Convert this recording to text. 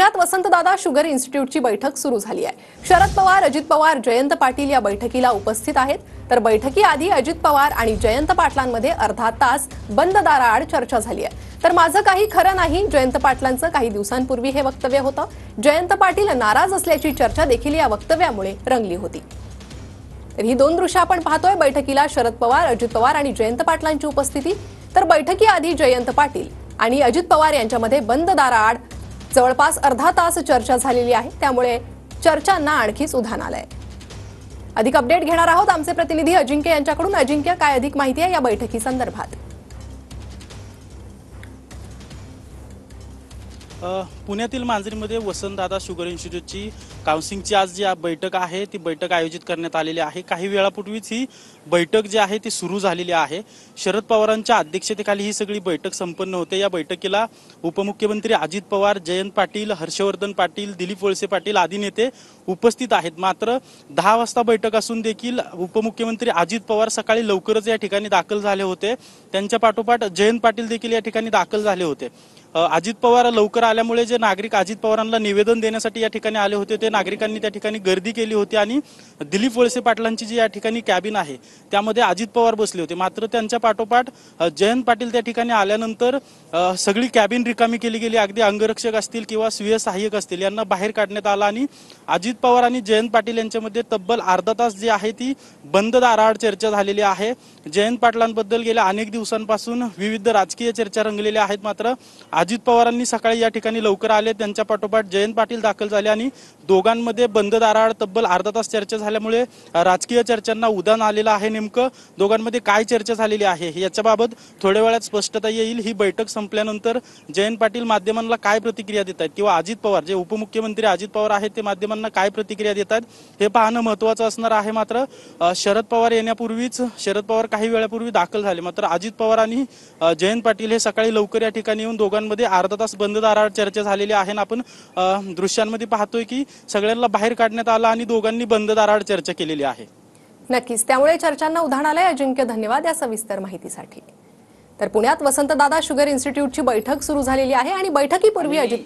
पुण्यात वसंतदादा शुगर इन्स्टिट्यूटची बैठक सुरू झाली आहे। शरद पवार, अजित पवार, जयंत पाटील या बैठकीला उपस्थित आहेत। तर बैठकीआधी अजित पवार आणि जयंत पाटलांमध्ये अर्धा तास बंद दाराआड चर्चा झाली आहे। तर माझं काही खरं नाही, जयंत पाटलांचं काही दिवसांपूर्वी हे वक्तव्य होतं। जयंत पाटील नाराज असल्याची चर्चा देखील या वक्तव्यामुळे रंगली होती। तर ही दोन दृश्य आपण पाहतोय। बैठकीला शरद पवार, अजित पवार आणि जयंत पाटलांची उपस्थिती। तर बैठकीआधी जयंत पाटील आणि अजित पवार यांच्यामध्ये बंद दाराआड जवळपास अर्धा तास चर्चा झालेली आहे। त्यामुळे चर्चांना आणखीच उधाण आलंय। अधिक अपडेट घेणार आहोत आमचे प्रतिनिधी अजिंक्य यांच्याकडून। अजिंक्य, काय अधिक माहिती आहे या बैठकी संदर्भात? पुण्यातील मांजरीमध्ये वसंतदादा शुगर इन्स्टिट्यूटची काउन्सिलिंगची आज जी बैठक आहे ती बैठक आयोजित करण्यात आलेली आहे। काही वेळापूर्वीच ही बैठक जी आहे ती सुरू झालेली आहे। शरद पवारांच्या अध्यक्षतेखाली ही सगळी बैठक संपन्न होते। या बैठकीला उपमुख्यमंत्री अजित पवार, जयंत पाटील, हर्षवर्धन पाटील, दिलीप वळसे पाटील आदी नेते उपस्थित आहेत। मात्र 10 वाजता बैठक असून देखील उपमुख्यमंत्री अजित पवार सकाळी लवकरच या ठिकाणी दाखल झाले होते। त्यांच्या पाठोपाठ जयंत पाटील देखील या ठिकाणी दाखल झाले होते। अजित पवार लवकर आल्यामुळे जे नागरिक अजित पवारांना निवेदन देण्यासाठी या ठिकाणी आले होते ते नागरिकांनी त्या ठिकाणी गर्दी केली होती आणि दिलीप वळसे पाटलांची जी या ठिकाणी कॅबिन आहे त्यामध्ये अजित पवार बसले होते। मात्र त्यांच्या पाठोपाठ जयंत पाटील त्या ठिकाणी आल्यानंतर सगळी कॅबिन रिकामी केली गेली। अगदी अंगरक्षक असतील किंवा स्वीय सहाय्यक असतील यांना बाहेर काढण्यात आलं आणि अजित पवार आणि जयंत पाटील यांच्यामध्ये तब्बल अर्धा तास जी आहे ती बंद दाराआड चर्चा झालेली आहे। जयंत पाटलांबद्दल गेल्या अनेक दिवसांपासून विविध राजकीय चर्चा रंगलेल्या आहेत। मात्र अजित पवारांनी सकाळी या ठिकाणी लवकर आले, त्यांच्या पाठोपाठ जयंत पाटील दाखल झाले आणि दोघांमध्ये बंद दाराआड तब्बल अर्धा तास चर्चा झाल्यामुळे राजकीय चर्चांना उधाण आलेलं आहे। नेमकं दोघांमध्ये काय चर्चा झालेली आहे याच्याबाबत थोड्या वेळात स्पष्टता येईल। ही बैठक संपल्यानंतर जयंत पाटील माध्यमांना काय प्रतिक्रिया देत आहेत किंवा अजित पवार जे उपमुख्यमंत्री अजित पवार आहेत ते माध्यमांना काय प्रतिक्रिया देत आहेत हे पाहणं महत्त्वाचं असणार आहे। मात्र शरद पवार येण्यापूर्वीच शरद पवार काही वेळापूर्वी दाखल झाले। मात्र अजित पवार आणि जयंत पाटील हे सकाळी लवकर या ठिकाणी येऊन दोघांमध्ये अर्धा तास बंद दाराआड चर्चा झालेली आहे। आपण दृश्यांमध्ये पाहतोय की सगळ्यांना बाहेर काढण्यात आलं आणि दोघांनी बंद दाराआड चर्चा केलेली आहे। नक्कीच, त्यामुळे चर्चांना उधाण आलंय। अजिंक्य, धन्यवाद या सविस्तर माहितीसाठी। तर पुण्यात वसंतदादा शुगर इन्स्टिट्यूटची बैठक सुरू झालेली आहे आणि बैठकीपूर्वी अजित